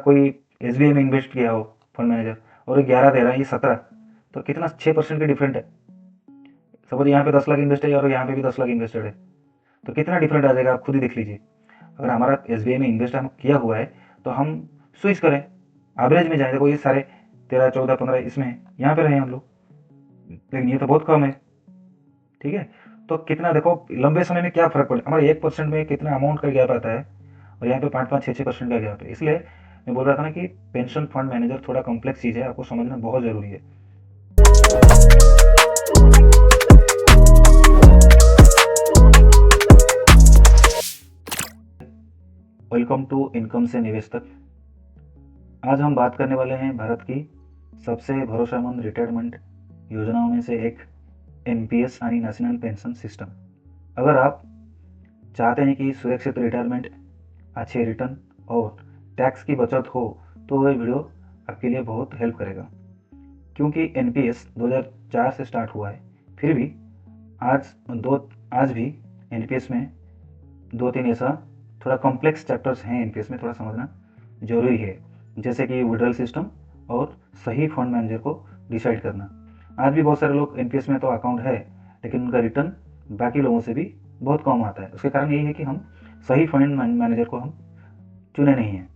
कोई एसबीआई में इन्वेस्ट किया हो फंड मैनेजर और 11 दे रहा है, ये 17, तो कितना 6% की डिफरेंट है। सपोज यहाँ पे 10 लाख इन्वेस्टेड है और यहाँ पे भी 10 लाख इन्वेस्टेड है, तो कितना डिफरेंट आ जाएगा, आप खुद ही देख लीजिए। अगर हमारा एसबीआई में इन्वेस्ट हम किया हुआ है तो हम स्विच करें, एवरेज में जाए, देखो ये सारे 13 14 15 इसमें है, यहाँ पे रहे हम लोग, लेकिन ये तो बहुत कम है। ठीक है, तो कितना देखो लंबे समय में क्या फर्क पड़े, हमारे 1% में कितना अमाउंट का गैप आता है और यहाँ पे 5-5 6-6% का गैप है। इसलिए मैं बोल रहा था ना कि पेंशन फंड मैनेजर थोड़ा कॉम्प्लेक्स चीज़ है, आपको समझना बहुत ज़रूरी है। वेलकम टू इनकम से निवेश तक। आज हम बात करने वाले हैं भारत की सबसे भरोसेमंद रिटायरमेंट योजनाओं में से एक, एनपीएस यानी नेशनल पेंशन सिस्टम। अगर आप चाहते हैं कि सुरक्षित रिटायरमेंट, अच्छे रिटर्न और टैक्स की बचत हो तो ये वीडियो आपके लिए बहुत हेल्प करेगा। क्योंकि एनपीएस 2004 से स्टार्ट हुआ है, फिर भी आज भी एनपीएस में 2-3 ऐसा थोड़ा कॉम्प्लेक्स चैप्टर्स हैं एनपीएस में, थोड़ा समझना जरूरी है, जैसे कि विड्रॉल सिस्टम और सही फंड मैनेजर को डिसाइड करना। आज भी बहुत सारे लोग एनपीएस में तो अकाउंट है, लेकिन उनका रिटर्न बाकी लोगों से भी बहुत कम आता है। उसके कारण यही है कि हम सही फंड मैनेजर को हम चुने नहीं हैं।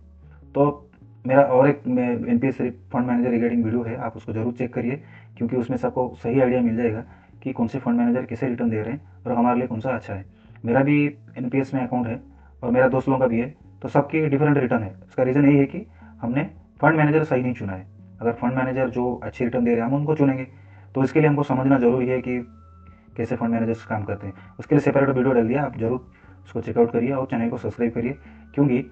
तो मेरा और एक NPS fund manager regarding video है, आप उसको जरूर चेक करिए, क्योंकि उसमें से आपको सही आइडिया मिल जाएगा कि कौन से फंड मैनेजर किसे रिटर्न दे रहे हैं और हमारे लिए कौन सा अच्छा है। मेरा भी एनपीएस में अकाउंट है और मेरा दोस्त लोगों का भी है, तो सबकी डिफरेंट रिटर्न है। उसका रीज़न यही है कि हमने फंड मैनेजर सही नहीं चुना है। अगर फंड मैनेजर जो अच्छी रिटर्न दे रहे हैं हम उनको चुनेंगे, तो इसके लिए हमको समझना जरूरी है कि कैसे फंड मैनेजर्स काम करते हैं। उसके लिए सेपरेट वीडियो डाल दिया, आप जरूर उसको चेकआउट करिए और चैनल को सब्सक्राइब करिए, क्योंकि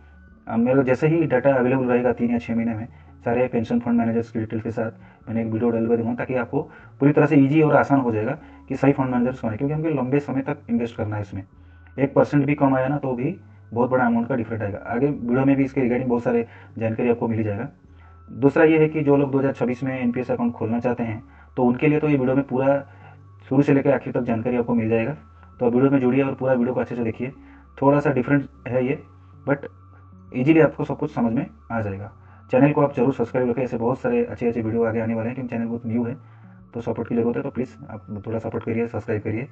मेरा जैसे ही डाटा अवेलेबल रहेगा 3 या 6 महीने में सारे पेंशन फंड मैनेजर्स की डिटेल के साथ मैंने एक वीडियो डलवा दूँगा, ताकि आपको पूरी तरह से ईजी और आसान हो जाएगा कि सही फंड मैनेजर्स कौन है, क्योंकि हमको लंबे समय तक इन्वेस्ट करना है इसमें। 1% भी कम आया ना तो भी बहुत बड़ा अमाउंट का डिफरेंट आएगा। आगे वीडियो में भी इसके रिगार्डिंग बहुत सारे जानकारी आपको मिल जाएगा। दूसरा ये है कि जो लोग 2026 में एनपीएस अकाउंट खोलना चाहते हैं, तो उनके लिए तो ये वीडियो में पूरा शुरू से लेकर आखिर तक जानकारी आपको मिल जाएगा। तो वीडियो में जुड़िए और पूरा वीडियो को अच्छे से देखिए। थोड़ा सा डिफरेंट है ये, बट इजीली आपको सब कुछ समझ में आ जाएगा। चैनल को आप जरूर सब्सक्राइब रखें, ऐसे बहुत सारे अच्छे अच्छे वीडियो आगे आने वाले हैं, क्योंकि चैनल बहुत न्यू है तो सपोर्ट की जरूरत है। तो प्लीज़ आप थोड़ा सपोर्ट करिए, सब्सक्राइब करिए।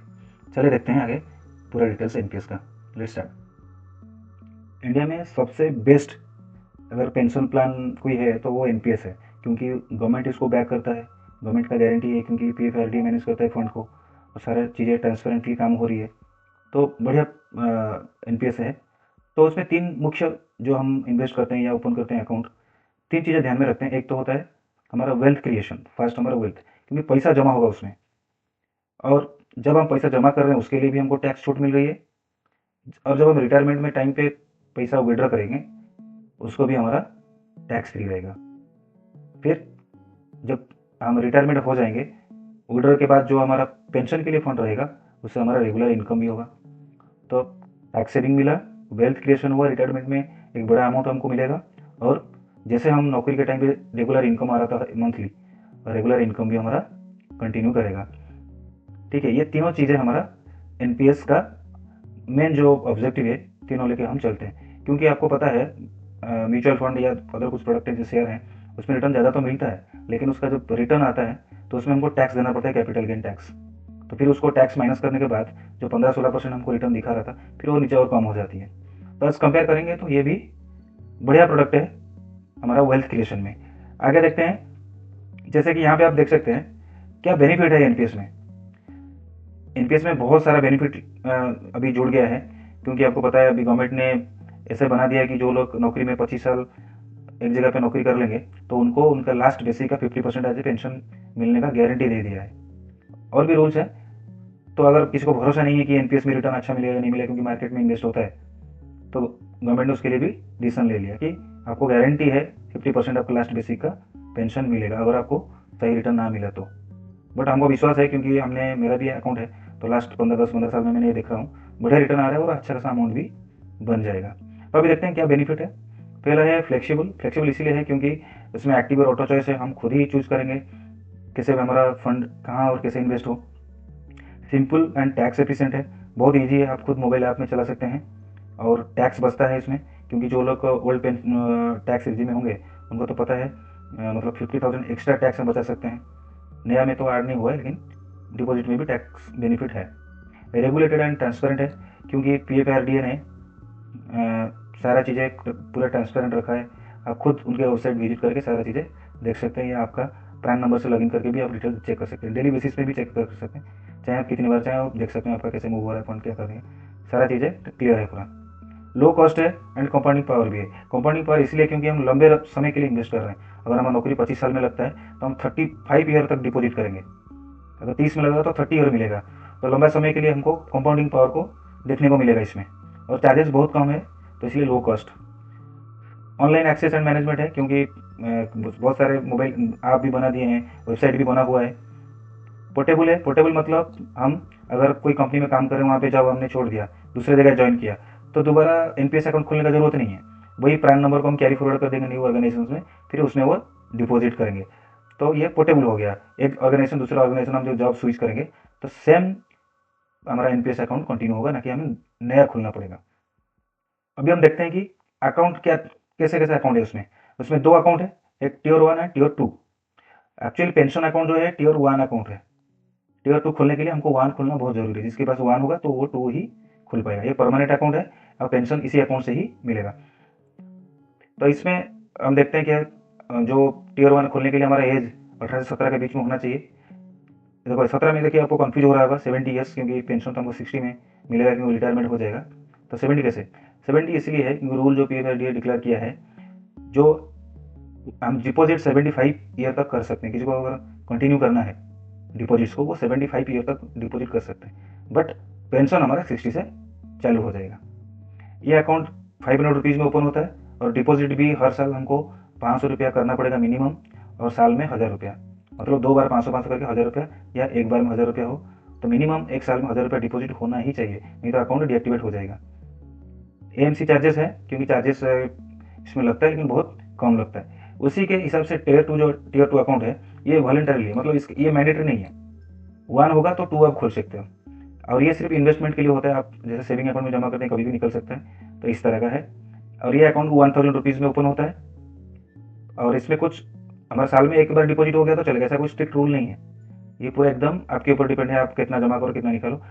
चलिए देखते हैं आगे पूरा डिटेल्स एनपीएस का। Let's start. इंडिया में सबसे बेस्ट अगर पेंशन प्लान कोई है तो वो एनपीएस है, क्योंकि गवर्नमेंट इसको बैक करता है, गवर्नमेंट का गारंटी है, क्योंकि पीएफआरडी मैनेज करता है फंड को और सारी चीज़ें ट्रांसपेरेंटली काम हो रही है, तो बढ़िया एनपीएस है। तो उसमें 3 मुख्य जो हम इन्वेस्ट करते हैं या ओपन करते हैं अकाउंट, 3 चीज़ें ध्यान में रखते हैं। एक तो होता है हमारा वेल्थ क्रिएशन, फर्स्ट हमारा वेल्थ, क्योंकि पैसा जमा होगा उसमें, और जब हम पैसा जमा कर रहे हैं उसके लिए भी हमको टैक्स छूट मिल रही है, और जब हम रिटायरमेंट में टाइम पे पैसा विड्रॉ करेंगे उसको भी हमारा टैक्स फ्री रहेगा। फिर जब हम रिटायरमेंट हो जाएंगे, विड्रॉ के बाद जो हमारा पेंशन के लिए फंड रहेगा उससे हमारा रेगुलर इनकम भी होगा। तो टैक्स सेविंग मिला, वेल्थ क्रिएशन हुआ, रिटायरमेंट में एक बड़ा अमाउंट हमको मिलेगा, और जैसे हम नौकरी के टाइम पे रेगुलर इनकम आ रहा था मंथली, रेगुलर इनकम भी हमारा कंटिन्यू करेगा। ठीक है, ये तीनों चीज़ें हमारा एनपीएस का मेन जो ऑब्जेक्टिव है, तीनों लेके हम चलते हैं। क्योंकि आपको पता है म्यूचुअल फंड या अदर कुछ प्रोडक्ट जो शेयर हैं उसमें रिटर्न ज़्यादा तो मिलता है, लेकिन उसका जो रिटर्न आता है तो उसमें हमको टैक्स देना पड़ता है, कैपिटल गेन टैक्स। तो फिर उसको टैक्स माइनस करने के बाद जो 15-16% हमको रिटर्न दिखा रहा था, फिर वो नीचे और कम हो जाती है। तो आज कंपेयर करेंगे तो ये भी बढ़िया प्रोडक्ट है हमारा वेल्थ क्रिएशन में। आगे देखते हैं, जैसे कि यहाँ पे आप देख सकते हैं क्या बेनिफिट है एनपीएस में। एनपीएस में बहुत सारा बेनिफिट अभी जुड़ गया है, क्योंकि आपको पता है अभी गवर्नमेंट ने ऐसे बना दिया है कि जो लोग नौकरी में 25 साल एक जगह पे नौकरी कर लेंगे तो उनको उनका लास्ट बेसिक का 50% एज ए पेंशन मिलने का गारंटी दे दिया है। और भी रूल्स है, तो अगर किसी को भरोसा नहीं है कि एनपीएस में रिटर्न अच्छा मिलेगा या नहीं मिलेगा, क्योंकि मार्केट में इन्वेस्ट होता है, तो गवर्नमेंट ने उसके लिए भी डिसीजन ले लिया कि आपको गारंटी है 50% आपका लास्ट बेसिक का पेंशन मिलेगा अगर आपको सही रिटर्न ना मिला तो। बट हमको विश्वास है, क्योंकि हमने मेरा भी अकाउंट है, तो लास्ट 15 साल में मैंने ये देख रहा हूँ बढ़िया रिटर्न आ रहा है और अच्छा खासा अमाउंट भी बन जाएगा। तो अभी देखते हैं क्या बेनिफिट है। पहला है फ्लेक्सिबल। फ्लेक्सिबल इसीलिए है क्योंकि इसमें एक्टिव और ऑटो चॉइस है, हम खुद ही चूज करेंगे कैसे हमारा फंड कहाँ और कैसे इन्वेस्ट हो। सिंपल एंड टैक्स एफिशिएंट है, बहुत ईजी है, आप खुद मोबाइल ऐप में चला सकते हैं और टैक्स बचता है इसमें, क्योंकि जो लोग ओल्ड पेन टैक्स रिजीम में होंगे उनको तो पता है, मतलब 50,000 एक्स्ट्रा टैक्स हम बचा सकते हैं। नया में तो ऐड नहीं हुआ है, लेकिन डिपॉजिट में भी टैक्स बेनिफिट है। रेगुलेटेड एंड ट्रांसपेरेंट है, क्योंकि PFRDA ने सारा चीज़ें पूरा ट्रांसपेरेंट रखा है। आप खुद उनके वेबसाइट विजिट करके सारा चीज़ें देख सकते हैं, या आपका पैन नंबर से लॉगिन करके भी आप डिटेल चेक कर सकते हैं। डेली बेसिस पे भी चेक कर सकते हैं, चाहे आप कितनी बार चाहें आप देख सकते हैं आपका कैसे मूव हो रहा है, फंड क्या कर रहे हैं, सारा चीज़ें क्लियर है पूरा। लो कॉस्ट है एंड कंपाउंडिंग पावर भी है। कंपाउंडिंग पावर इसलिए क्योंकि हम लंबे समय के लिए इन्वेस्ट कर रहे हैं। अगर हमारा नौकरी 25 साल में लगता है तो हम 35 ईयर तक डिपॉजिट करेंगे। अगर 30 में लगा तो 30 ईयर मिलेगा। तो लंबा समय के लिए हमको कंपाउंडिंग पावर को देखने को मिलेगा इसमें, और चार्जेस बहुत कम है, तो इसलिए low cost. Online access and management है, क्योंकि बहुत सारे मोबाइल ऐप भी बना दिए हैं, वेबसाइट भी बना हुआ है। पोर्टेबल है, पोर्टेबल मतलब हम अगर कोई कंपनी में काम करें, वहाँ पे जब हमने छोड़ दिया, दूसरे जगह ज्वाइन किया, तो दोबारा NPS अकाउंट खोलने का जरूरत नहीं है। वही प्रान नंबर को हम कैरी फॉरवर्ड कर देंगे न्यू ऑर्गेनाइजेशन में, फिर उसमें वो डिपॉजिट करेंगे। तो ये पोर्टेबल हो गया। एक ऑर्गेनाइजेशन दूसरा ऑर्गेनाइजेशन हम जो जॉब स्विच करेंगे तो सेम हमारा NPS अकाउंट कंटिन्यू होगा, ना कि हमें नया खोलना पड़ेगा। अभी हम देखते हैं कि अकाउंट क्या, कैसे कैसे अकाउंट है उसमें। उसमें दो अकाउंट है, एक Tier 1 है, Tier 2। एक्चुअली पेंशन अकाउंट जो है Tier 1 अकाउंट है। Tier 2 खोलने के लिए हमको 1 खोलना बहुत जरूरी है। जिसके पास 1 होगा तो वो 2 ही खुल पाएगा। ये परमानेंट अकाउंट है और पेंशन इसी अकाउंट से ही मिलेगा। तो इसमें हम देखते हैं कि जो Tier 1 खोलने के लिए हमारा एज 18 से 17 के बीच में होना चाहिए। देखो 17 में देखिए आपको कंफ्यूज हो रहा होगा 70 ईयर्स, क्योंकि पेंशन तो हमको 60 में मिलेगा, क्योंकि रिटायरमेंट हो जाएगा। तो 70 कैसे? 70 इसलिए है क्योंकि रूल जो PFRDA डिक्लेयर किया है, जो हम डिपॉजिट 75 ईयर तक कर सकते हैं। किसी को अगर कंटिन्यू करना है डिपॉजिट्स को, वो 75 ईयर तक डिपॉजिट कर सकते हैं, बट पेंशन हमारा 60 से चालू हो जाएगा। ये अकाउंट 500 रुपीज़ में ओपन होता है, और डिपॉजिट भी हर साल हमको 500 रुपया करना पड़ेगा मिनिमम, और साल में 1000 रुपया। मतलब 2 बार 500 करके 1000 रुपया, या एक बार में 1000 रुपया हो, तो मिनिमम एक साल में 1000 रुपया डिपॉजिट होना ही चाहिए, नहीं तो अकाउंट डीएक्टिवेट हो जाएगा। AMC चार्जेस है, क्योंकि चार्जेस इसमें लगता है लेकिन बहुत कम लगता है। उसी के हिसाब से Tier 2 जो Tier 2 अकाउंट है, ये वॉलंटरीली, मतलब ये मैंडेटरी नहीं है। 1 होगा तो 2 आप खोल सकते हो, और ये सिर्फ इन्वेस्टमेंट के लिए होता है। आप जैसे सेविंग अकाउंट में जमा करते हैं, कभी भी निकल सकते हैं, तो इस तरह का है। और ये अकाउंट 1000 रुपीज़ में ओपन होता है, और इसमें कुछ हमारे साल में एक बार डिपॉजिट हो गया तो चलेगा, ऐसा कोई स्ट्रिक्ट रूल नहीं है। ये पूरा एकदम आपके ऊपर डिपेंड है, आप कितना जमा करो कितना निकालो।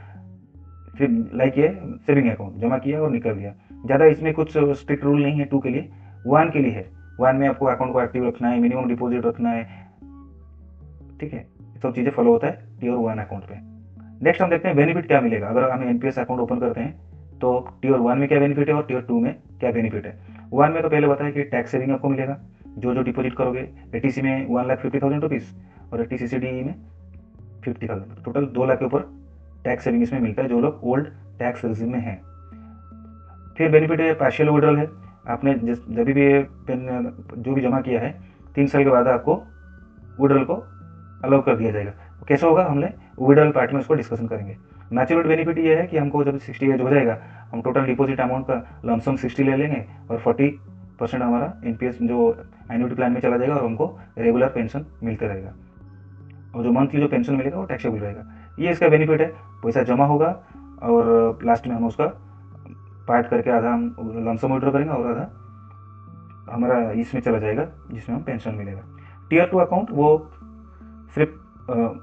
फिर लाइक ये सेविंग अकाउंट जमा किया और निकल गया, ज़्यादा इसमें कुछ स्ट्रिक्ट रूल नहीं है 2 के लिए। 1 के लिए है, 1 में आपको अकाउंट को एक्टिव रखना है, मिनिमम डिपॉजिट रखना है, ठीक है। सब चीज़ें फॉलो होता है Tier 1 अकाउंट पे। नेक्स्ट हम देखते हैं बेनिफिट क्या मिलेगा अगर हम NPS अकाउंट ओपन करते हैं। तो Tier 1 में क्या बेनिफिट है और Tier 2 में क्या बेनिफिट है। 1 में तो पहले बताया कि टैक्स सेविंग आपको मिलेगा, जो डिपॉजिट करोगे। ATC में 1,50,000 रुपीज़, और ATCCDE में 50,000, टोटल 2 लाख के ऊपर टैक्स सेविंग इसमें मिलता है, जो लोग ओल्ड टैक्स रेजिम में हैं। फिर बेनिफिट है पार्शियल विड्रॉल है। आपने जब भी पेन जो भी जमा किया है, 3 साल के बाद आपको विड्रॉल को अलाउ कर दिया जाएगा। तो कैसे होगा, हमने विड्रॉल पार्ट में उसको डिस्कसन करेंगे। नेचुरल बेनिफिट ये है कि हमको जब 60 एज हो जाएगा, हम टोटल डिपॉजिट अमाउंट का लमसम 60 ले लेंगे, और 40% हमारा NPS जो एन्युटी प्लान में चला जाएगा, और हमको रेगुलर पेंशन मिलता रहेगा, और जो मंथली जो पेंशन मिलेगा वो टैक्सेबल रहेगा। ये इसका बेनिफिट है। पैसा जमा होगा, और लास्ट में हम उसका पार्ट करके आधा हम लमसम विड्रॉ करेंगे, और आधा हमारा इसमें चला जाएगा जिसमें हम पेंशन मिलेगा। Tier 2 अकाउंट वो सिर्फ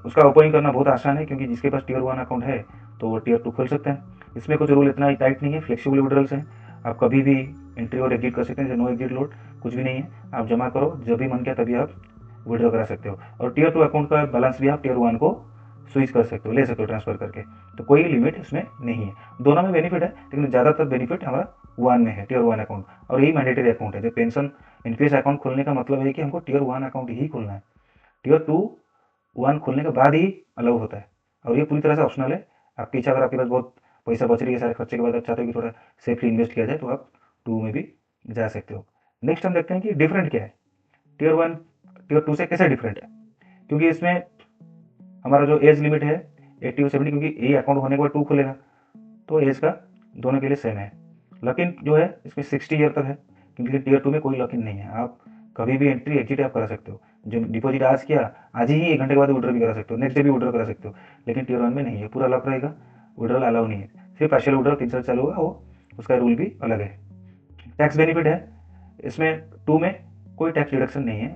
उसका ओपनिंग करना बहुत आसान है, क्योंकि जिसके पास Tier 1 अकाउंट है तो वो Tier 2 खोल सकते हैं। इसमें कुछ रूल इतना ही टाइट नहीं है, फ्लेक्सिबल विड्रॉल्स हैं। आप कभी भी एंट्री और एग्जिट कर सकते हैं, नो एग्जिट लोड कुछ भी नहीं है। आप जमा करो, जब भी मन किया तभी आप विड्रॉ करा सकते हो, और Tier 2 अकाउंट का बैलेंस भी आप Tier 1 को स्विच कर सकते हो, ले सकते हो ट्रांसफर करके। तो कोई लिमिट इसमें नहीं है। दोनों में बेनिफिट है, लेकिन ज़्यादातर बेनिफिट हमारा 1 में है, Tier 1 अकाउंट। और यही मैंडेटरी अकाउंट है। जो पेंशन NPS अकाउंट खोलने का मतलब है कि हमको Tier 1 अकाउंट ही खोलना है। Tier 2 खोलने के बाद ही अलाउ होता है, और ये पूरी तरह से ऑप्शनल है। आपकी इच्छा, अगर आपके पास बहुत पैसा बच रही है सारे खर्चे के बाद, आप चाहते हो कि थोड़ा सेफली इन्वेस्ट किया जाए, तो आप 2 में भी जा सकते हो। नेक्स्ट हम देखते हैं कि डिफरेंट क्या है, Tier 1 Tier 2 से कैसे डिफरेंट है। क्योंकि इसमें हमारा जो एज लिमिट है 80 और 70, क्योंकि ये अकाउंट होने के बाद 2 खुलेगा, तो एज का दोनों के लिए सेम है। लॉकिन जो है इसमें 60 ईयर तक है, क्योंकि Tier 2 में कोई लॉकिन नहीं है। आप कभी भी एंट्री एग्जिट आप करा सकते हो। जो डिपॉजिट आज किया, आज ही 1 घंटे के बाद विड्रॉ भी करा सकते हो, नेक्स्ट डे भी विड्रॉ करा सकते हो। लेकिन Tier 1 में नहीं है, पूरा लॉक रहेगा, विड्रॉल अलाउ नहीं है। सिर्फ पार्शियल विड्रॉल 3 साल चालू होगा, वो उसका रूल भी अलग है। टैक्स बेनिफिट है इसमें, 2 में कोई टैक्स डिडक्शन नहीं है।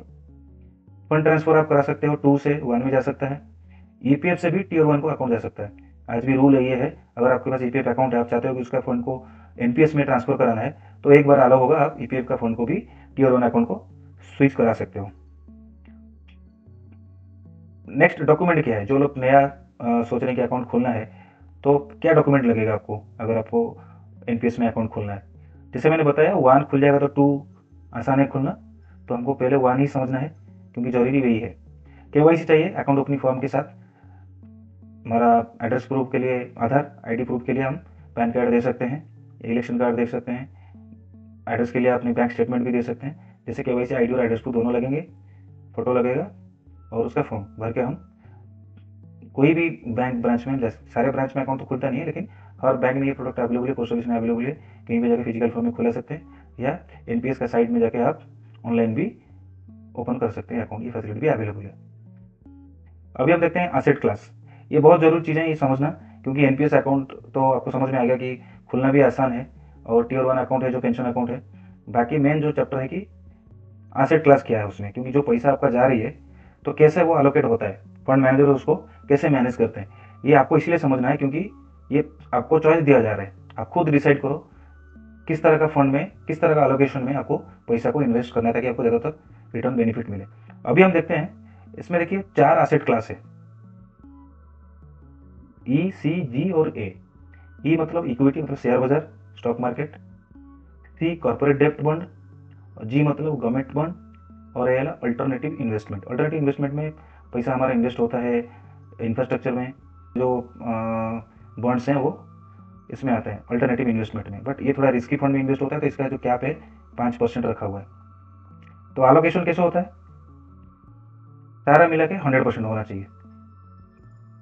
फंड ट्रांसफर आप करा सकते हो, 2 से 1 में जा सकता है। ईपीएफ से भी टीयर 1 को अकाउंट जा सकता है। आज भी रूल ये है, अगर आपके पास ईपीएफ अकाउंट है, आप चाहते हो कि उसका फंड को एनपीएस में ट्रांसफर कराना है, तो एक बार अलाउ होगा, आप ईपीएफ का फंड को भी टीयर 1 अकाउंट को स्विच करा सकते हो। नेक्स्ट डॉक्यूमेंट क्या है, जो लोग नया सोच रहे हैं कि अकाउंट खोलना है, तो क्या डॉक्यूमेंट लगेगा आपको अगर आपको एनपीएस में अकाउंट खोलना है। जैसे मैंने बताया 1 खुल जाएगा तो 2 आसान है खुलना, तो हमको पहले 1 ही समझना है क्योंकि जरूरी वही है। केवाईसी चाहिए अकाउंट ओपनिंग फॉर्म के साथ। हमारा एड्रेस प्रूफ के लिए आधार, आईडी प्रूफ के लिए हम पैन कार्ड दे सकते हैं, इलेक्शन कार्ड दे सकते हैं। एड्रेस के लिए अपनी बैंक स्टेटमेंट भी दे सकते हैं। जैसे केवाईसी आईडी और एड्रेस प्रूफ दोनों लगेंगे, फोटो लगेगा और उसका फॉर्म भर के हम कोई भी बैंक ब्रांच में, सारे ब्रांच में अकाउंट तो खुलता नहीं है, लेकिन हर बैंक में ये प्रोडक्ट अवेलेबल है, पोस्ट ऑफिस में अवेलेबल है, कहीं भी जाकर फिजिकल फॉर्म में खुला सकते हैं, या एनपीएस का साइट में जाके आप ऑनलाइन भी ओपन कर सकते हैं अकाउंट, ये फैसिलिटी भी अवेलेबल है। अभी हम देखते हैं असेट क्लास। ये बहुत जरूरी चीज़ है ये समझना, क्योंकि एनपीएस अकाउंट तो आपको समझ में आ गया कि खुलना भी आसान है, और टीयर 1 अकाउंट है जो पेंशन अकाउंट है। बाकी मेन जो चैप्टर है कि एसेट क्लास क्या है उसमें, क्योंकि जो पैसा आपका जा रही है तो कैसे वो अलोकेट होता है, फंड मैनेजर उसको कैसे मैनेज करते हैं, ये आपको इसलिए समझना है क्योंकि ये आपको चॉइस दिया जा रहा है। आप खुद डिसाइड करो किस तरह का फंड में, किस तरह का अलोकेशन में आपको पैसा को इन्वेस्ट करना है ताकि आपको ज़्यादातर रिटर्न बेनिफिट मिले। अभी हम देखते हैं, इसमें देखिए 4 एसेट क्लास है, ई, सी, जी और ए। ई मतलब इक्विटी, मतलब शेयर बाजार, स्टॉक मार्केट। सी कॉर्पोरेट डेप्ट बॉन्ड, जी मतलब गवर्नमेंट बॉन्ड, और ए अल्टरनेटिव इन्वेस्टमेंट। अल्टरनेटिव इन्वेस्टमेंट में पैसा हमारा इन्वेस्ट होता है इंफ्रास्ट्रक्चर में, जो बॉन्ड्स हैं वो इसमें आता है अल्टरनेटिव इन्वेस्टमेंट में, बट ये थोड़ा रिस्की फंड में इन्वेस्ट होता है, तो इसका जो कैप है 5% रखा हुआ है। तो एलोकेशन कैसे होता है, सारा मिला के 100% होना चाहिए,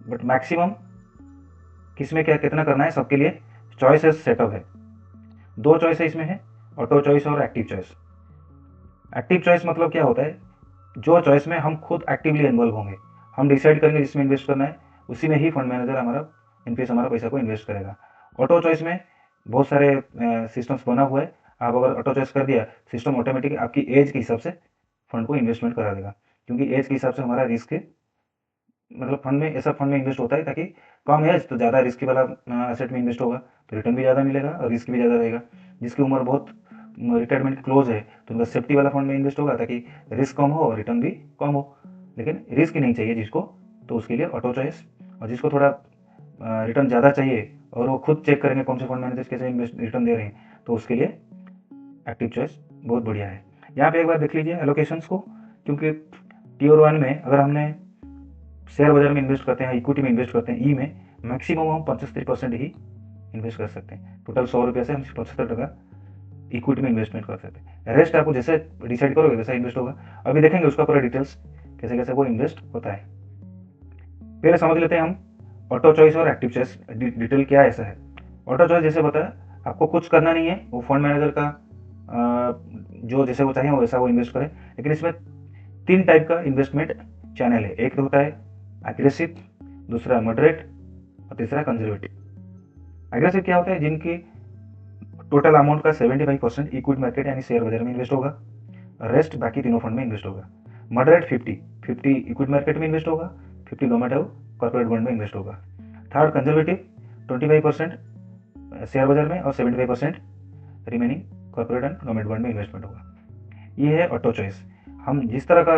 बट मैक्सिमम किसमें क्या कितना करना है सबके लिए चॉइसेस सेटअप है। 2 चॉइस है इसमें है, ऑटो चॉइस और एक्टिव चॉइस। एक्टिव चॉइस मतलब क्या होता है, जो चॉइस में हम खुद एक्टिवली इन्वॉल्व होंगे, हम डिसाइड करेंगे जिसमें इन्वेस्ट करना है, उसी में ही फंड मैनेजर हमारा एनपीएस हमारा पैसा को इन्वेस्ट करेगा। ऑटो चॉइस में बहुत सारे सिस्टम्स बना हुआ है, आप अगर ऑटो चॉइस कर दिया, सिस्टम ऑटोमेटिक आपकी एज के हिसाब से फंड को इन्वेस्टमेंट करा देगा, क्योंकि एज के हिसाब से हमारा रिस्क, मतलब फंड में ऐसा फंड में इन्वेस्ट होता है ताकि कम एज तो ज़्यादा रिस्क वाला एसेट में इन्वेस्ट होगा तो रिटर्न भी ज़्यादा मिलेगा और रिस्क भी ज़्यादा रहेगा। जिसकी उम्र बहुत रिटायरमेंट क्लोज है तो उनका सेफ्टी वाला फंड में इन्वेस्ट होगा ताकि रिस्क कम हो और रिटर्न भी कम हो, लेकिन रिस्क नहीं चाहिए जिसको, तो उसके लिए ऑटो चॉइस। और जिसको थोड़ा रिटर्न ज़्यादा चाहिए और वो खुद चेक करेंगे कौन से फंड मैनेजर्स कैसे इन्वेस्ट रिटर्न दे रहे हैं, तो उसके लिए एक्टिव चॉइस बहुत बढ़िया है। यहाँ पे एक बार देख लीजिए एलोकेशंस को, क्योंकि टीयर 1 में अगर हमने शेयर बाजार में इन्वेस्ट करते हैं, इक्विटी में इन्वेस्ट करते हैं, ई में मैक्सिमम हम 75% ही इन्वेस्ट कर सकते हैं। टोटल 100 रुपये से हम 75 इक्विटी में इन्वेस्टमेंट कर सकते हैं। रेस्ट आपको जैसे डिसाइड करोगे वैसा इन्वेस्ट होगा। अभी देखेंगे उसका पूरा डिटेल्स कैसे कैसे वो इन्वेस्ट होता है। पहले समझ लेते हैं हम ऑटो चॉइस और एक्टिव चॉइस डिटेल क्या ऐसा है। ऑटो चॉइस जैसे बताया, आपको कुछ करना नहीं है, वो फंड मैनेजर का जो जैसे वो चाहिए वैसा वो इन्वेस्ट करे, लेकिन इसमें 3 टाइप का इन्वेस्टमेंट चैनल है। एक तो होता है एग्रेसिव, दूसरा मॉडरेट और तीसरा कंजर्वेटिव। एग्रेसिव क्या होता है, जिनकी टोटल अमाउंट का 75% इक्विटी मार्केट यानी शेयर बाजार में इन्वेस्ट होगा, रेस्ट बाकी तीनों फंड में इन्वेस्ट होगा। मॉडरेट 50 इक्विटी मार्केट में इन्वेस्ट होगा, 50 गवर्नमेंट और कॉर्पोरेट बॉन्ड में इन्वेस्ट होगा। थर्ड कंजर्वेटिव 25% शेयर बाजार में और 75% remaining corporate and government bond में इन्वेस्टमेंट होगा। ये है ऑटो चॉइस। हम जिस तरह का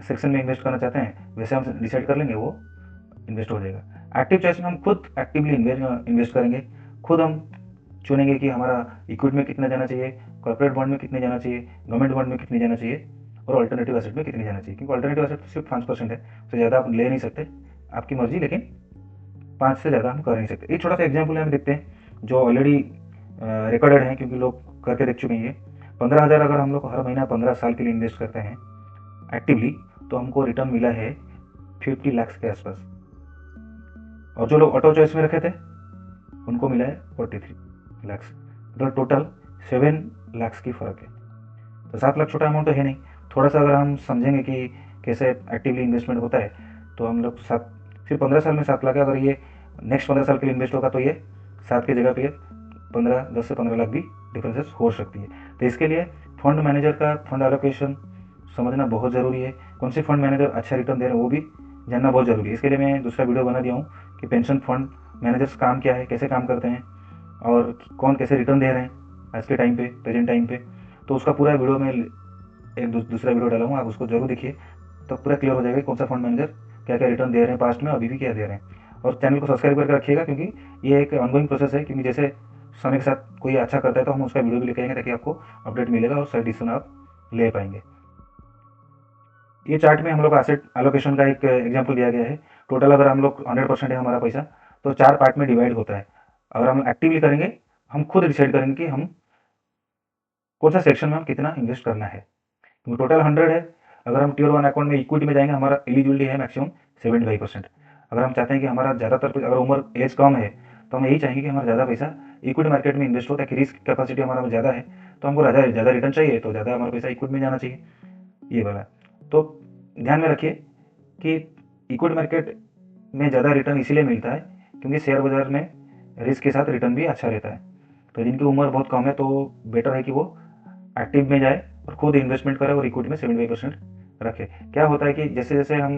सेक्शन में इन्वेस्ट करना चाहते हैं वैसे हम डिसाइड कर लेंगे, वो इन्वेस्ट हो जाएगा। एक्टिव चॉइस में हम खुद एक्टिवली इन्वेस्ट करेंगे, खुद हम चुनेंगे कि हमारा इक्विटी में कितना जाना चाहिए, कॉर्पोरेट बॉन्ड में कितने जाना चाहिए, गवर्नमेंट बॉन्ड में कितने जाना चाहिए और अल्टरनेटिव एसेट में कितने जाना चाहिए, क्योंकि अल्टरनेटिव एसेट सिर्फ 5% है, उससे ज़्यादा आप ले नहीं सकते, आपकी मर्जी, लेकिन 5 से ज़्यादा हम कर नहीं सकते। एक छोटा सा एग्जाम्पल हम देखते हैं जो ऑलरेडी रिकॉर्डेड है, क्योंकि लोग करके देख चुके हैं। 15,000 अगर हम लोग हर महीना 15 साल के लिए इन्वेस्ट करते हैं एक्टिवली, तो हमको रिटर्न मिला है 50 लाख के आसपास, और जो लोग ऑटो चॉइस में रखे थे उनको मिला है 43 लाख, मतलब टोटल 7 लाख की फ़र्क है। तो 7 लाख छोटा अमाउंट तो है नहीं। थोड़ा सा अगर हम समझेंगे कि कैसे एक्टिवली इन्वेस्टमेंट होता है, तो हम लोग सिर्फ 15 साल में 7 लाख है, अगर ये नेक्स्ट 15 साल के लिए इन्वेस्ट होगा तो ये 7 की जगह पे 10 से 15 लाख भी डिफरेंसेस हो सकती है। तो इसके लिए फंड मैनेजर का फंड एलोकेशन समझना बहुत ज़रूरी है। कौन से फंड मैनेजर अच्छा रिटर्न दे रहे हैं वो भी जानना बहुत ज़रूरी है। इसके लिए मैं दूसरा वीडियो बना दिया हूँ कि पेंशन फंड मैनेजर्स काम क्या है, कैसे काम करते हैं और कौन कैसे रिटर्न दे रहे हैं आज के टाइम पे, प्रेजेंट टाइम पे। तो उसका पूरा वीडियो मैं एक दूसरा वीडियो डाला हूँ, आप उसको जरूर देखिए, तो पूरा क्लियर हो जाएगा कौन सा फंड मैनेजर क्या क्या रिटर्न दे रहे हैं पास्ट में, अभी भी क्या दे रहे हैं। और चैनल को सब्सक्राइब करके रखिएगा, क्योंकि ये एक ऑनगोइंग प्रोसेस है। क्योंकि जैसे समय के साथ कोई अच्छा करता है तो हम उसका वीडियो भी लेके आएंगे, ताकि आपको अपडेट मिलेगा और सही डिसीजन आप ले पाएंगे। ये चार्ट में हम लोग एसेट एलोकेशन का एक एग्जांपल दिया गया है। टोटल अगर हम लोग 100% है हमारा पैसा, तो 4 पार्ट में डिवाइड होता है। अगर हम एक्टिवली करेंगे, हम खुद डिसाइड करेंगे कि हम कौन सा सेक्शन में हम कितना इन्वेस्ट करना है। तो टोटल 100 है। अगर हम टियर 1 अकाउंट में इक्विटी में जाएंगे, हमारा एलिजिबिलिटी है मैक्सिमम 75%। अगर हम चाहते हैं कि हमारा ज़्यादातर, अगर उम्र एज कम है, तो हम यही चाहेंगे कि हमारा ज़्यादा पैसा इक्विटी मार्केट में इन्वेस्ट हो, ताकि रिस्क कैपेसिटी हमारा ज़्यादा है, तो हमको ज़्यादा रिटर्न चाहिए, तो ज़्यादा हमारा पैसा इक्विटी में जाना चाहिए, ये वाला। तो ध्यान में रखिए कि इक्विटी मार्केट में ज़्यादा रिटर्न इसीलिए मिलता है क्योंकि शेयर बाजार में रिस्क के साथ रिटर्न भी अच्छा रहता है। तो जिनकी उम्र बहुत कम है, तो बेटर है कि वो एक्टिव में जाए और खुद इन्वेस्टमेंट करे और इक्विटी में 75% रखे। क्या होता है कि जैसे जैसे हम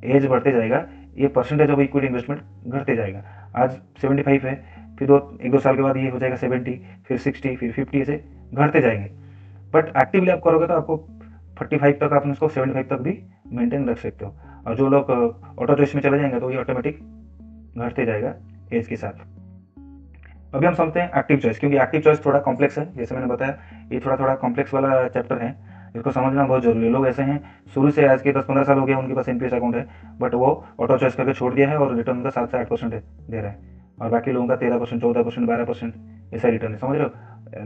एज बढ़ते जाएगा, ये परसेंटेज ऑफ इक्विटी इन्वेस्टमेंट घटते जाएगा। आज 75 है, फिर एक दो साल के बाद ये हो जाएगा 70, फिर 60, फिर 50, ऐसे घटते जाएंगे। बट एक्टिवली आप करोगे तो आपको 45 तक, आप उसको 75 तक भी मेंटेन रख सकते हो। और जो लोग ऑटो चॉइस में चले जाएंगे, तो ये ऑटोमेटिक घटते जाएगा एज के साथ। अभी हम समझते हैं एक्टिव चॉइस, क्योंकि एक्टिव चॉइस थोड़ा कॉम्प्लेक्स है। जैसे मैंने बताया, ये थोड़ा कॉम्प्लेक्स वाला चैप्टर है, इसको समझना बहुत जरूरी है। लोग ऐसे हैं, शुरू से आज के 10-15 साल हो गया उनके पास एनपीएस अकाउंट है, बट वो ऑटो चॉइस करके छोड़ दिया है और रिटर्न उनका 7 से 8% दे रहे हैं, और बाकी लोगों का 13%, 14%, 12% ऐसा रिटर्न है। समझ रहे हो,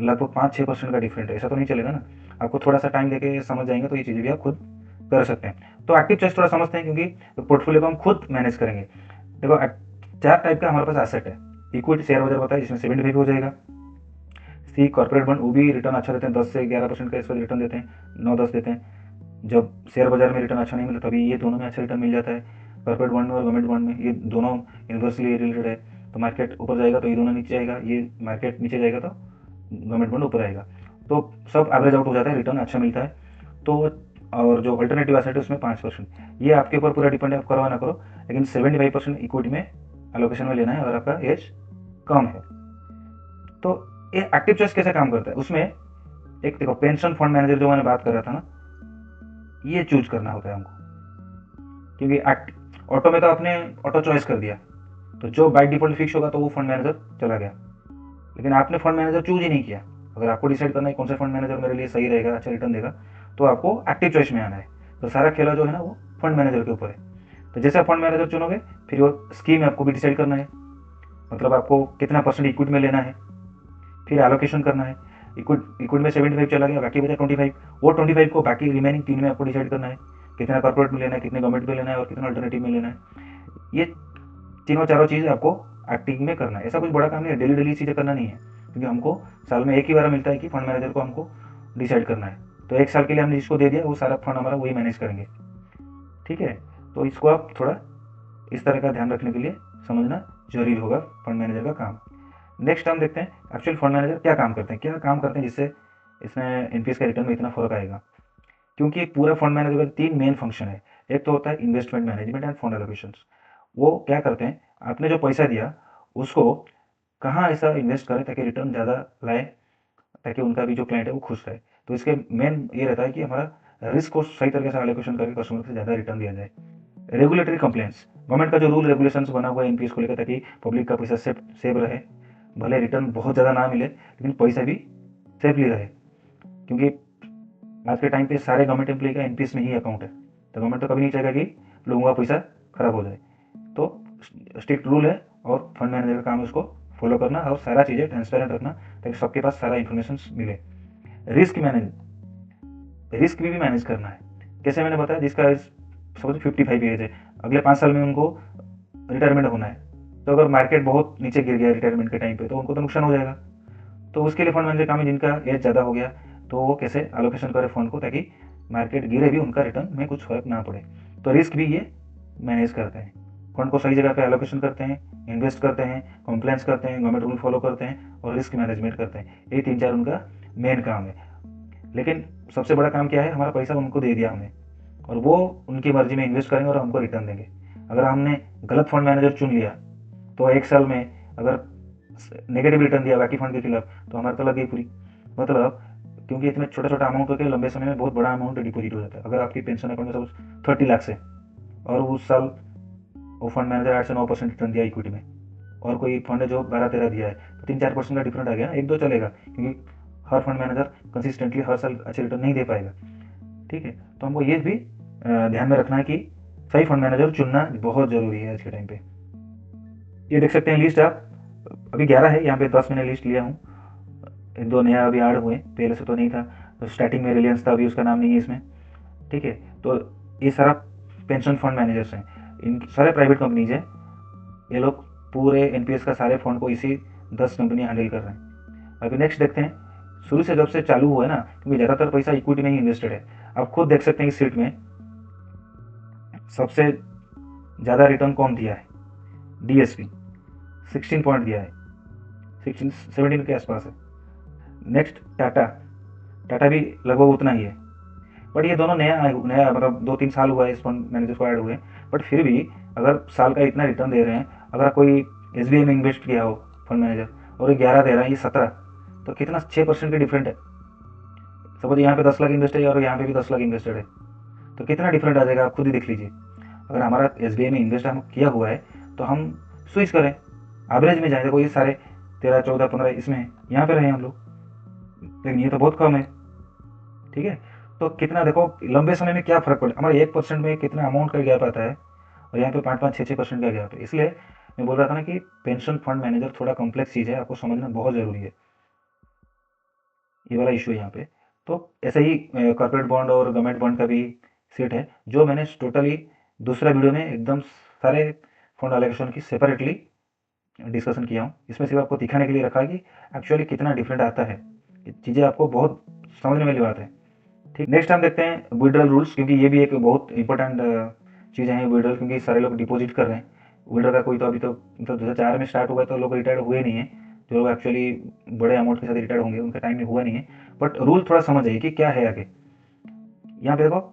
लगभग 5-6% का डिफरेंट है। ऐसा तो नहीं चलेगा ना। आपको थोड़ा सा टाइम देके समझ जाएंगे तो ये चीज़ें भी आप खुद कर सकते हैं। तो एक्टिव चॉइस थोड़ा समझते हैं, क्योंकि पोर्टफोलियो को हम खुद मैनेज करेंगे। देखो, 4 टाइप का हमारे पास एसेट है। इक्विटी शेयर बाजार होता है, जिसमें 75 हो जाएगा। सी कॉर्पोरेट बॉन्ड, वो भी रिटर्न अच्छा देते हैं, 10 से 11% का इस पर रिटर्न देते हैं, 9-10 देते हैं। जब शेयर बाजार में रिटर्न अच्छा नहीं मिलता, तभी ये दोनों में अच्छा रिटर्न मिल जाता है। कॉर्पोरेट बॉन्ड में और गवर्नमेंट बॉन्ड में, ये दोनों इन्वर्सली रिलेटेड है। तो मार्केट ऊपर जाएगा तो ये दोनों नीचे आएगा, ये मार्केट नीचे जाएगा तो गवर्नमेंट बॉन्ड ऊपर आएगा। तो सब एवरेज आउट हो जाता है, रिटर्न अच्छा मिलता है। तो और जो अल्टरनेटिव एसेट है उसमें 5%। ये आपके ऊपर पूरा डिपेंड है, आप करो ना करो, लेकिन 75% इक्विटी में एलोकेशन में लेना है अगर आपका एज कम है। तो ये एक्टिव चॉइस कैसे काम करता है, उसमें एक देखो, पेंशन फंड मैनेजर जो मैंने बात कर रहा था ना, ये चूज करना होता है हमको। क्योंकि ऑटो में तो आपने ऑटो चॉइस कर दिया, तो जो बाय डिफॉल्ट फिक्स होगा तो वो फंड मैनेजर चला गया। लेकिन आपने फंड मैनेजर चूज ही नहीं किया। अगर आपको डिसाइड करना है कौन सा फंड मैनेजर मेरे लिए सही रहेगा, अच्छा रिटर्न देगा, तो आपको एक्टिव चॉइस में आना है। तो सारा खेला जो है ना, वो फंड मैनेजर के ऊपर है। तो जैसे आप फंड मैनेजर चुनोगे, फिर वो स्कीम आपको भी डिसाइड करना है, मतलब आपको कितना % इक्विटी में लेना है, फिर एलोकेशन करना है। इक्विटी में 75 चला गया, बाकी बचा 25। वो 25 को बाकी रिमेनिंग 3 में आपको डिसाइड करना है, कितना कॉर्पोरेट में लेना है, कितने गवर्नमेंट में लेना है और कितना अल्टरनेटिव में लेना है। ये तीनों चारों चीज़ आपको एक्टिंग में करना है। ऐसा कुछ बड़ा काम नहीं है, डेली डेली चीज़ें करना नहीं है, क्योंकि हमको साल में एक ही बार मिलता है कि फंड मैनेजर को हमको डिसाइड करना है। तो 1 साल के लिए हमने जिसको दे दिया, वो सारा फंड हमारा वही मैनेज करेंगे। ठीक है, तो इसको आप थोड़ा इस तरह का ध्यान रखने के लिए समझना जरूरी होगा फंड मैनेजर का काम। नेक्स्ट हम देखते हैं एक्चुअल फंड मैनेजर क्या काम करते हैं, जिससे इसमें एनपीएस का रिटर्न में इतना फर्क आएगा। क्योंकि पूरा फंड मैनेजर का 3 मेन फंक्शन है। एक तो होता है investment management end fund allocations. वो क्या करते हैं, आपने जो पैसा दिया उसको कहाँ ऐसा इन्वेस्ट करें ताकि रिटर्न ज़्यादा लाए, ताकि उनका भी जो क्लाइंट है वो खुश रहे। तो इसके मेन ये रहता है कि हमारा रिस्क को सही तरीके से एलोकेशन करके कस्टमर से ज़्यादा रिटर्न दिया जाए। रेगुलेटरी कंप्लेंट्स, गवर्नमेंट का जो रूल रेगुलेशंस बना हुआ है एनपीएस को लेकर, ताकि पब्लिक का पैसा सेव रहे, भले रिटर्न बहुत ज़्यादा ना मिले लेकिन पैसा भी सेफली रहे। क्योंकि आज के टाइम पे सारे गवर्नमेंट एम्प्लॉय का एनपीएस में ही अकाउंट है, तो गवर्नमेंट तो कभी नहीं चाहेगा कि लोगों का पैसा खराब हो जाए। तो स्ट्रिक्ट रूल है और फंड मैनेजर का काम है उसको फॉलो करना और सारा चीज़ें ट्रांसपेरेंट रखना, ताकि सबके पास सारा इन्फॉर्मेशन मिले। रिस्क भी मैनेज करना है। जैसे मैंने बताया, जिसका सपोज 55 एज है, अगले 5 साल में उनको रिटायरमेंट होना है, तो अगर मार्केट बहुत नीचे गिर गया रिटायरमेंट के टाइम पे, तो उनको तो नुकसान हो जाएगा। तो उसके लिए फंड मैनेजर काम है, जिनका एज ज़्यादा हो गया, तो वो कैसे एलोकेशन करे फंड को, ताकि मार्केट गिरे भी उनका रिटर्न में कुछ फर्क ना पड़े। तो रिस्क भी ये मैनेज करते हैं। फंड को सही जगह पे एलोकेशन करते हैं, इन्वेस्ट करते हैं, कंप्लायंस करते हैं, गवर्नमेंट रूल फॉलो करते हैं और रिस्क मैनेजमेंट करते हैं। ये 3-4 उनका मेन काम है। लेकिन सबसे बड़ा काम क्या है, हमारा पैसा उनको दे दिया हमने और वो उनकी मर्जी में इन्वेस्ट करेंगे और हमको रिटर्न देंगे। अगर हमने गलत फंड मैनेजर चुन लिया तो 1 साल में अगर नेगेटिव रिटर्न दिया बाकी फंड के खिलाफ तो हमारे तो लग गई पूरी। मतलब क्योंकि इतने छोटा छोटा अमाउंट होकर लंबे समय में बहुत बड़ा अमाउंट डिपॉजिट हो जाता है। अगर आपकी पेंशन अकाउंट में सब 30 लाख से और उस साल वो फंड मैनेजर 8 से 9% रिटर्न दिया इक्विटी में और कोई फंड है जो 12-13 दिया है तो 3-4% का डिफरेंट आ गया ना, 1-2 चलेगा क्योंकि हर फंड मैनेजर कंसिस्टेंटली हर साल अच्छे रिटर्न नहीं दे पाएगा। ठीक है, तो हमको ये भी ध्यान में रखना है कि सही फंड मैनेजर चुनना बहुत ज़रूरी है आज के टाइम पे। ये देख सकते हैं लिस्ट आप, अभी 11 है, यहाँ पे 10 मैंने लिस्ट लिया हूँ, 1-2 नया अभी ऐड हुए, पहले से तो नहीं था। तो स्टार्टिंग में रिलायंस था, अभी उसका नाम नहीं है इसमें। ठीक है, तो ये सारा पेंशन फंड मैनेजर्स हैं, इन सारे प्राइवेट कंपनीज हैं, ये लोग पूरे एनपीएस का सारे फंड को इसी 10 कंपनी हैंडल कर रहे हैं। अभी नेक्स्ट देखते हैं, शुरू से जब से चालू हुआ है ना, क्योंकि ज़्यादातर पैसा इक्विटी में ही इन्वेस्टेड है। आप खुद देख सकते हैं इस सीट में सबसे ज़्यादा रिटर्न कौन दिया है, डीएसपी 16 पॉइंट दिया है, 17 के आसपास है। नेक्स्ट टाटा भी लगभग उतना ही है। बट ये दोनों नया मतलब 2-3 साल हुआ है इस फंड मैनेजर को ऐड हुए, बट फिर भी अगर साल का इतना रिटर्न दे रहे हैं, अगर कोई एसबीआई में इन्वेस्ट किया हो फंड मैनेजर और ये 11 दे रहा है, ये 17, तो कितना 6% का डिफरेंट है। सपोज यहाँ पे 10 लाख इन्वेस्टेड है और यहाँ पे भी 10 लाख इन्वेस्टेड है, तो कितना डिफरेंट आ जाएगा आप खुद ही देख लीजिए। अगर हमारा एसबीआई में इन्वेस्ट हम किया हुआ है तो हम स्विच करें, एवरेज में जाए, देखो ये सारे 13, 14, 15 इसमें है, यहाँ पे रहे हम लोग, लेकिन ये तो बहुत कम है। ठीक है, तो कितना देखो लंबे समय में क्या फर्क पड़े, हमारे 1% में कितना अमाउंट का गैप आता है और यहाँ पे 5-5, 6-6% का गैप है। इसलिए मैं बोल रहा था ना कि पेंशन फंड मैनेजर थोड़ा कॉम्प्लेक्स चीज़ है, आपको समझना बहुत ज़रूरी है, ये वाला इशू है यहाँ पे। तो ऐसे ही कॉर्पोरेट बॉन्ड और गवर्नमेंट बॉन्ड का भी सेट है, जो मैंने टोटली दूसरा वीडियो में एकदम सारे फंड एलोकेशन की सेपरेटली डिस्कशन किया हूँ। इसमें सिर्फ आपको दिखाने के लिए रखा कि एक्चुअली कितना डिफरेंट आता है, चीज़ें आपको बहुत समझने वाली बात है। ठीक, नेक्स्ट हम देखते हैं विड्रॉल रूल्स, क्योंकि ये भी एक बहुत इंपॉर्टेंट चीज़ें हैं विड्रॉल, क्योंकि सारे लोग डिपॉजिट कर रहे हैं। विड्रॉल का कोई तो अभी तो मतलब 2004 में स्टार्ट हुआ तो लोग रिटायर्ड हुए नहीं है, जो लोग एक्चुअली बड़े अमाउंट के साथ रिटायर्ड होंगे उनका टाइम में हुआ नहीं है। बट रूल थोड़ा समझ आइए कि क्या है आगे। यहाँ पे देखो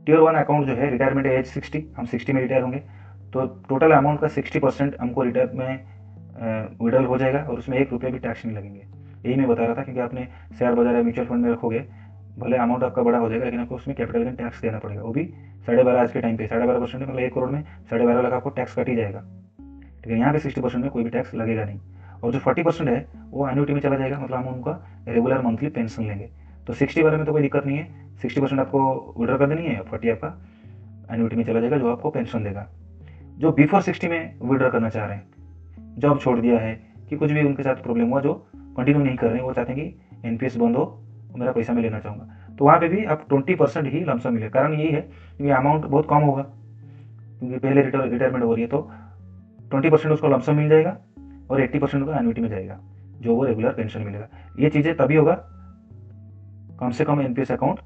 टियर 1 अकाउंट जो है, रिटायरमेंट एज 60, हम 60 में रिटायर होंगे, तो टोटल अमाउंट का 60% हमको रिटायर में विड्रॉल हो जाएगा और उसमें 1 रुपये भी टैक्स नहीं लगेंगे। यही मैं बता रहा था, क्योंकि आपने शेयर बाजार या म्यूचुअल फंड में रखोगे, भले अमाउंट आपका बड़ा हो जाएगा लेकिन आपको उसमें कैपिटल गेन टैक्स देना पड़ेगा, वो भी 12.5 आज के टाइम पे 12.5%, मतलब 1 करोड़ में 12.5 लाख आपको टैक्स कट ही जाएगा। लेकिन यहाँ पे 60% में कोई भी टैक्स लगेगा नहीं, और जो 40% है वो एन्युटी में चला जाएगा, मतलब हम उनका रेगुलर मंथली पेंशन लेंगे। तो 60 वाले में तो कोई दिक्कत नहीं है, 60% आपको विड्रॉ कर देनी है, 40 आपका एन्युटी में चला जाएगा जो आपको पेंशन देगा। जो बिफोर 60 में विड्रॉ करना चाह रहे हैं, जॉब छोड़ दिया है कि कुछ भी उनके साथ प्रॉब्लम हुआ, जो कंटिन्यू नहीं कर रहे हैं, वो चाहते हैं कि एनपीएस बंद हो, मेरा पैसा मैं लेना चाहूँगा, तो वहाँ पे भी आप 20% ही लमसम मिले। कारण यही है क्योंकि अमाउंट बहुत कम होगा, क्योंकि पहले रिटायरमेंट हो रही है, तो 20% उसको लमसम मिल जाएगा और 80% का एन्युटी में जाएगा, जो वो रेगुलर पेंशन मिलेगा। ये चीज़ें तभी होगा, कम से कम एनपीएस अकाउंट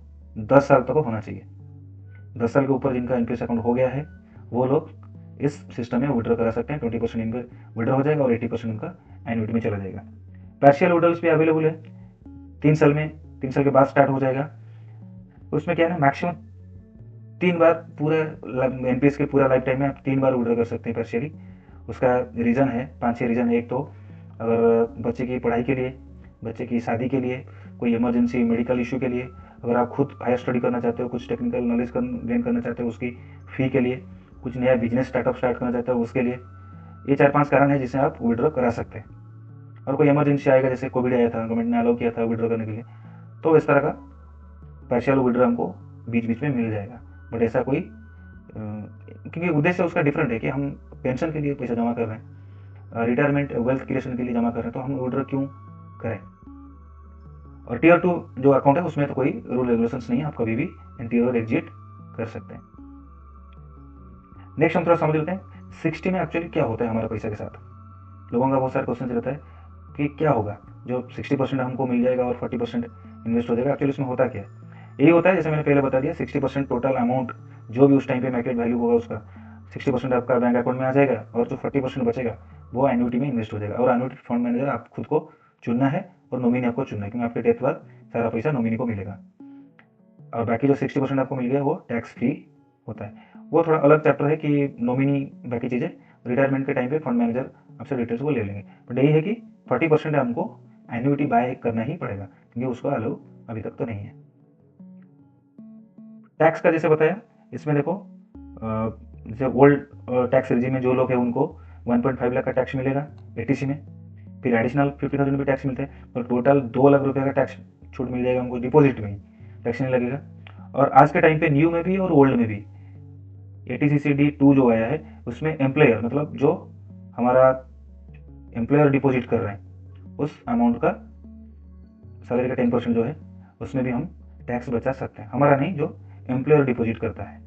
10 साल तक होना चाहिए। 10 साल के ऊपर जिनका एनपीएस अकाउंट हो गया है वो लोग इस सिस्टम में विड्रॉ करा सकते हैं। 20% इनका विड्रॉ हो जाएगा और 80% उनका एन्युटी में चला जाएगा। पार्शियल विड्रॉल्स भी अवेलेबल है, 3 साल में, 3 साल के बाद स्टार्ट हो जाएगा। उसमें क्या है ना, मैक्सिमम 3 बार पूरे एनपीएस के पूरा लाइफ टाइम में आप 3 बार विड्रॉ कर सकते हैं पार्शियली। उसका रीज़न है, 5-6 रीज़न है। एक तो अगर बच्चे की पढ़ाई के लिए, बच्चे की शादी के लिए, कोई इमरजेंसी मेडिकल इशू के लिए, अगर आप खुद हायर स्टडी करना चाहते हो, कुछ टेक्निकल नॉलेज गेन करना चाहते हो उसकी फ़ी के लिए, कुछ नया बिजनेस स्टार्टअप स्टार्ट करना चाहते हो उसके लिए, ये 4-5 कारण है जिससे आप विड्रॉ करा सकते हैं। और कोई इमरजेंसी आएगा, जैसे कोविड आया था, गवर्नमेंट ने अलाउ किया था विड्रॉ करने के लिए, तो इस तरह का पार्शियल विड्रॉ हमको बीच बीच में मिल जाएगा। बट ऐसा कोई क्योंकि उद्देश्य उसका डिफरेंट है कि हम पेंशन के लिए पैसा जमा कर रहे हैं, रिटायरमेंट वेल्थ क्रिएशन के लिए जमा कर रहे हैं, तो हम विड्रॉ क्यों करें। और टीयर 2 जो अकाउंट है उसमें तो कोई रूल रेगुलेशंस नहीं है, आप कभी भी एंट्री और एग्जिट कर सकते हैं। नेक्स्ट हम थोड़ा समझ लेते हैं 60 में एक्चुअली क्या होता है हमारे पैसा के साथ। लोगों का बहुत सारा क्वेश्चन रहता है कि क्या होगा जो 60% हमको मिल जाएगा और 40% इन्वेस्ट हो जाएगा, एक्चुअली उसमें होता क्या है। यही होता है, जैसे मैंने पहले बता दिया, 60% टोटल अमाउंट जो भी उस टाइम पे मार्केट वैल्यू होगा उसका, 60% आपका बैंक अकाउंट में आ जाएगा और जो 40% बचेगा वो एन्युटी में इन्वेस्ट हो जाएगा। और एन्युटी फंड मैनेजर आप खुद को चुनना है और नॉमिनी आपको चुनना है, क्योंकि आपके डेथ बाद सारा पैसा नॉमिनी को मिलेगा। और बाकी जो 60% आपको मिल गया वो टैक्स फ्री होता है। वो थोड़ा अलग चैप्टर है कि नॉमिनी बाकी चीज़ें रिटायरमेंट के टाइम पे फंड मैनेजर आपसे डिटेल्स को ले लेंगे। बट यही है कि 40% हमको एन्युटी बाय करना ही पड़ेगा, क्योंकि उसका अलाउ अभी तक तो नहीं है। टैक्स का जैसे बताया, इसमें देखो जैसे ओल्ड टैक्स रिजीम में जो लोग हैं उनको 1.5 लाख का टैक्स मिलेगा एटीसी में, फिर एडिशनल 50,000 भी टैक्स मिलते हैं, तो टोटल 2 लाख रुपये का टैक्स छूट मिल जाएगा उनको, डिपॉजिट में ही टैक्स नहीं लगेगा। और आज के टाइम पे न्यू में भी और ओल्ड में भी ATCCD2 जो आया है उसमें एम्प्लॉयर मतलब जो हमारा एम्प्लॉयर डिपॉजिट कर रहे हैं उस अमाउंट का सैलरी का 10% जो है उसमें भी हम टैक्स बचा सकते हैं, हमारा नहीं, जो एम्प्लॉयर डिपॉजिट करता है।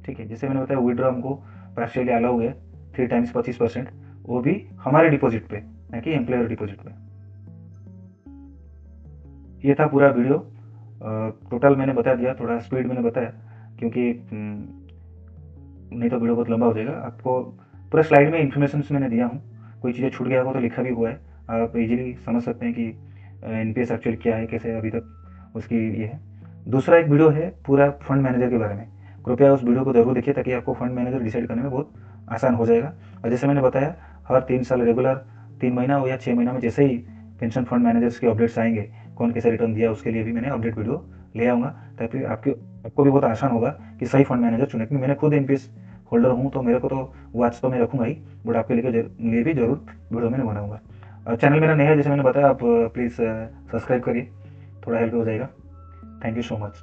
ठीक है, जैसे मैंने बताया विड्रॉ हमको पार्शियली अलाउ है 3 टाइम्स 25%, वो भी हमारे डिपॉजिट पे, ना कि एम्प्लॉयर डिपॉजिट पे। ये था पूरा वीडियो, टोटल मैंने बता दिया, थोड़ा स्पीड मैंने बताया क्योंकि नहीं तो वीडियो बहुत लंबा हो जाएगा। आपको पूरा स्लाइड में इन्फॉर्मेशन मैंने दिया हूँ, कोई चीज़ें छूट गया हो तो लिखा भी हुआ है, आप इजीली समझ सकते हैं कि एनपीएस एक्चुअल क्या है, कैसे अभी तक उसकी ये है। दूसरा एक वीडियो है पूरा फंड मैनेजर के बारे में, कृपया उस वीडियो को जरूर देखिए ताकि आपको फंड मैनेजर डिसाइड करने में बहुत आसान हो जाएगा। और जैसे मैंने बताया हर 3 साल रेगुलर 3 महीना हो या 6 महीना में जैसे ही पेंशन फंड मैनेजर्स के अपडेट्स आएंगे, कौन कैसे रिटर्न दिया उसके लिए भी मैंने अपडेट वीडियो ले आऊँगा, ताकि आपको भी बहुत आसान होगा कि सही फंड मैनेजर चुने। क्योंकि मैंने खुद एनपीएस होल्डर हूँ तो मेरे को तो वॉच तो मैं रखूँगा ही, बट आपके लिए भी जरूर वीडियो मैंने बनाऊँगा। चैनल मेरा नया है, जैसे मैंने बताया, आप प्लीज़ सब्सक्राइब करिए, थोड़ा हेल्प हो जाएगा। Thank you so much.